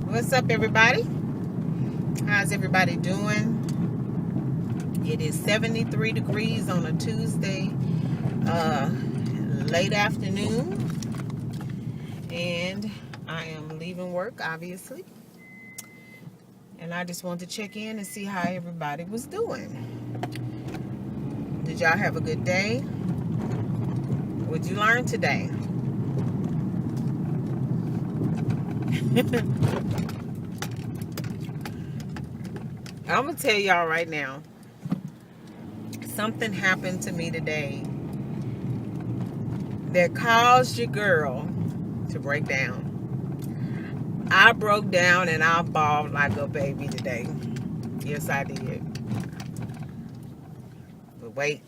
What's up, everybody? How's everybody doing? It is 73 degrees on a Tuesday, late afternoon, and I am leaving work, obviously. And I just wanted to check in and see how everybody was doing. Did y'all have a good day? What'd you learn today? I'm gonna tell y'all right now, something happened to me today that caused your girl to break down. I broke down and I bawled like a baby today. Yes, I did. But wait,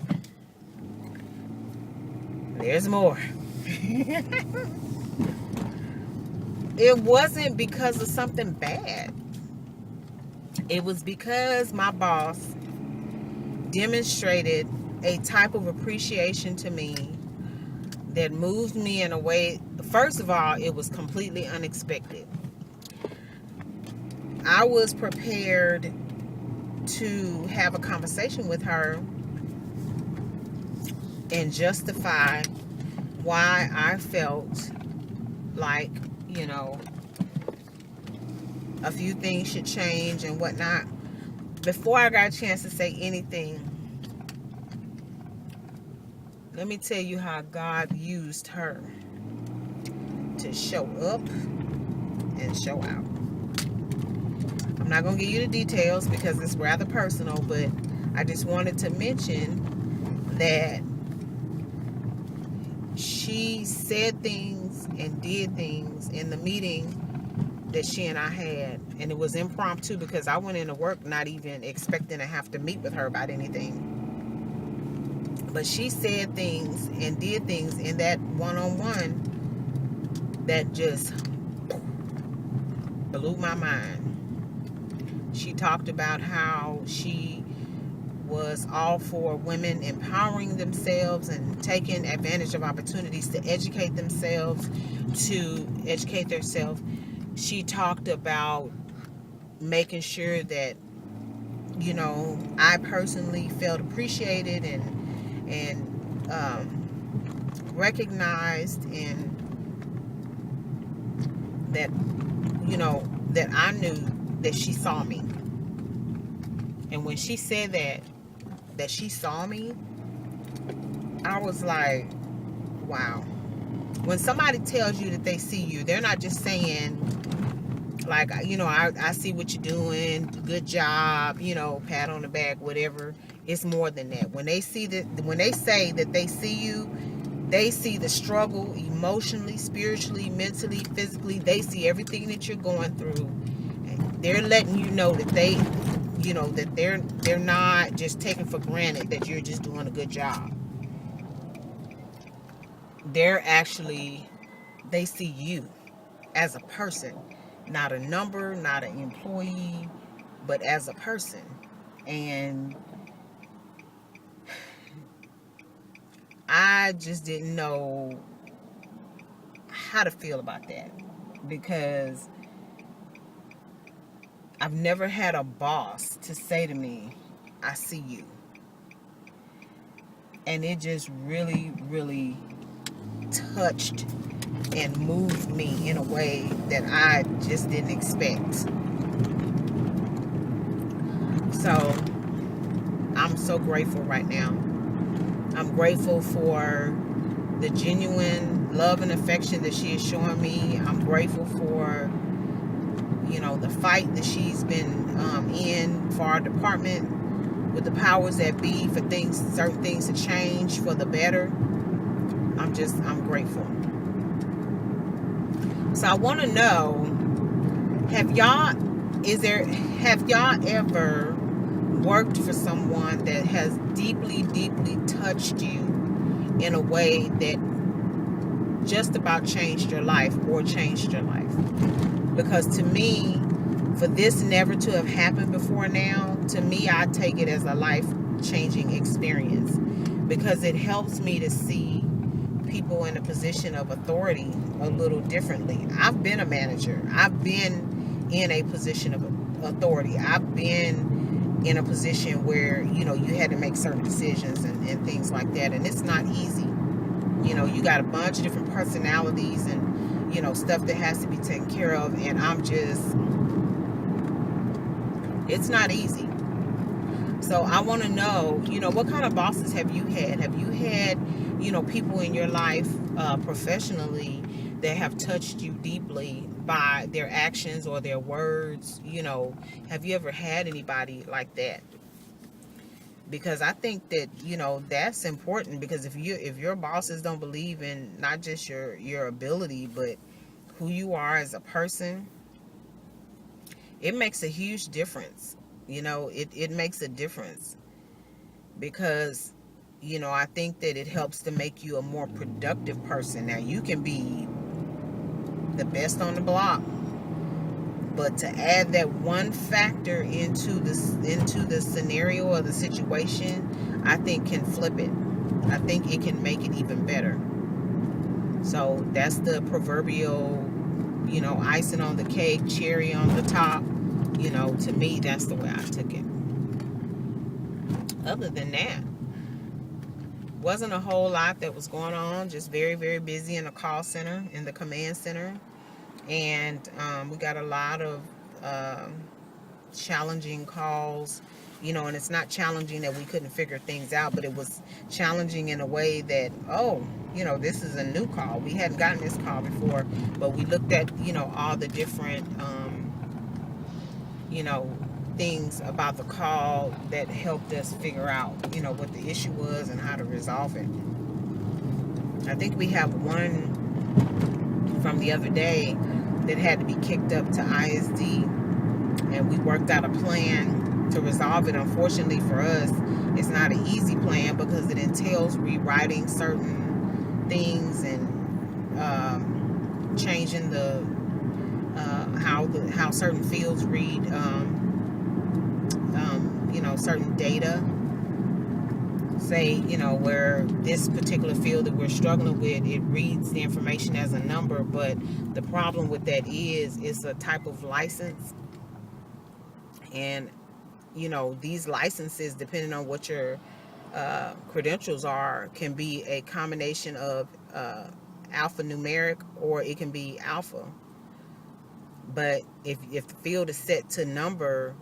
there's more. It wasn't because of something bad. It was because my boss demonstrated a type of appreciation to me that moved me in a way. First of all, it was completely unexpected. I was prepared to have a conversation with her and justify why I felt like, a few things should change and whatnot. Before I got a chance to say anything, let me tell you how God used her to show up and show out. I'm not going to give you the details because it's rather personal, but I just wanted to mention that she said things and did things in the meeting that she and I had, and it was impromptu because I went into work not even expecting to have to meet with her about anything. But she said things and did things in that one-on-one that just blew my mind. She talked about how she was all for women empowering themselves and taking advantage of opportunities to educate themselves, She talked about making sure that, I personally felt appreciated and recognized, and that, that I knew that she saw me. And when she said that she saw me, I was like, wow. When somebody tells you that they see you, they're not just saying, like, I see what you're doing, good job, pat on the back, whatever. It's more than that. When they say that they see you, they see the struggle emotionally, spiritually, mentally, physically. They see everything that you're going through. They're letting you know that that they're not just taking for granted that you're just doing a good job. They see you as a person, not a number, not an employee, but as a person. And I just didn't know how to feel about that, because I've never had a boss to say to me, I see you. And it just really, really touched and moved me in a way that I just didn't expect. So I'm so grateful right now. I'm grateful for the genuine love and affection that she is showing me. I'm grateful for, the fight that she's been in for our department with the powers that be for certain things to change for the better. I'm grateful. So I want to know, have y'all ever worked for someone that has deeply, deeply touched you in a way that just about changed your life or changed your life? Because to me, for this never to have happened before now, to me, I take it as a life-changing experience, because it helps me to see people in a position of authority a little differently. I've been a manager. I've been in a position of authority. I've been in a position where, you had to make certain decisions and things like that. And it's not easy. You got a bunch of different personalities and, stuff that has to be taken care of. And it's not easy. So I want to know, what kind of bosses have you had? Have you had, people in your life professionally that have touched you deeply by their actions or their words? Have you ever had anybody like that? Because I think that, that's important, because if your bosses don't believe in not just your ability, but who you are as a person, it makes a huge difference. It makes a difference, because I think that it helps to make you a more productive person. Now, you can be the best on the block, but to add that one factor into the scenario or the situation, I think can flip it. I think it can make it even better. So that's the proverbial, icing on the cake, cherry on the top. To me, that's the way I took it. Other than that, wasn't a whole lot that was going on. Just very, very busy in the call center, in the command center. And we got a lot of challenging calls, and it's not challenging that we couldn't figure things out, but it was challenging in a way that, this is a new call. We hadn't gotten this call before, but we looked at, all the different, things about the call that helped us figure out, what the issue was and how to resolve it. I think we have one from the other day that had to be kicked up to ISD, and we worked out a plan to resolve it. Unfortunately for us, it's not an easy plan, because it entails rewriting certain things and changing the how certain fields read certain data. Say, where this particular field that we're struggling with, it reads the information as a number, but the problem with that is it's a type of license. And, these licenses, depending on what your credentials are, can be a combination of alphanumeric, or it can be alpha. But if the field is set to number,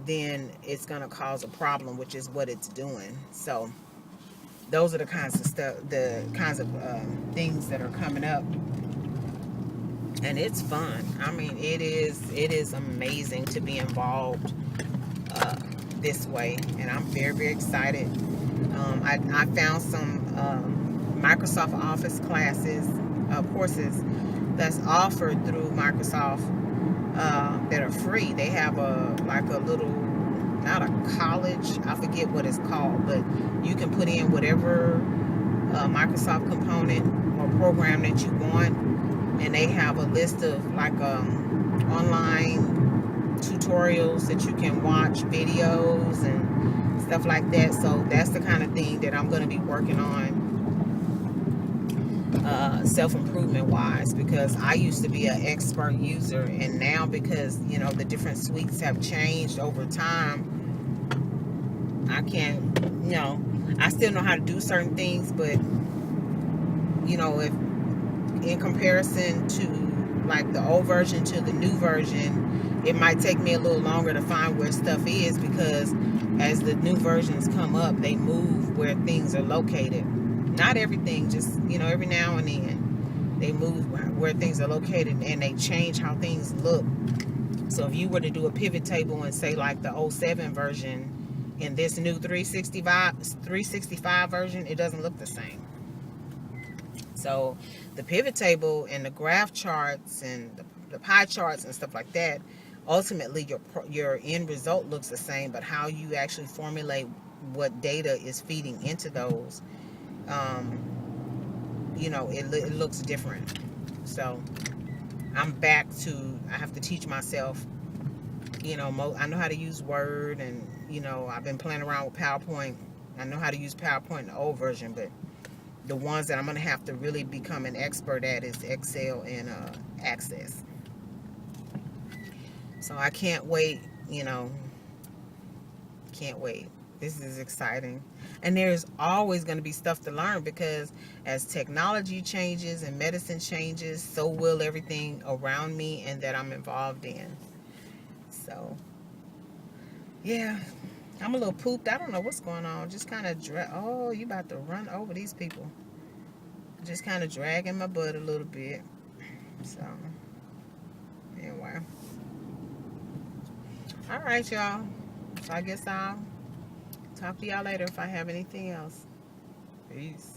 then it's going to cause a problem, which is what it's doing. So those are the kinds of things that are coming up, and it's fun. I mean, it is amazing to be involved this way, and I'm very, very excited. I found some Microsoft Office courses that's offered through Microsoft that are free. They have a little, not a college, I forget what it's called, but you can put in whatever Microsoft component or program that you want, and they have a list of online tutorials that you can watch, videos and stuff like that. So that's the kind of thing that I'm going to be working on, self-improvement wise, because I used to be an expert user, and now, because the different suites have changed over time, I can't, I still know how to do certain things, but if in comparison to the old version to the new version, it might take me a little longer to find where stuff is, because as the new versions come up, they move where things are located. Not everything, just every now and then they move where things are located, and they change how things look. So if you were to do a pivot table and say the 07 version in this new 365 version, it doesn't look the same. So the pivot table and the graph charts and the pie charts and stuff like that, ultimately your end result looks the same, but how you actually formulate what data is feeding into those, it looks different. So I'm back to, I have to teach myself, I know how to use Word, and I've been playing around with PowerPoint. I know how to use PowerPoint in the old version, but the ones that I'm going to have to really become an expert at is Excel and Access. So I can't wait, you know, can't wait. This is exciting. And there's always going to be stuff to learn, because as technology changes and medicine changes, so will everything around me and that I'm involved in. So, yeah, I'm a little pooped. I don't know what's going on. Just kind of oh, you about to run over these people. Just kind of dragging my butt a little bit. So, anyway. All right, y'all. So I guess I'll talk to y'all later if I have anything else. Peace.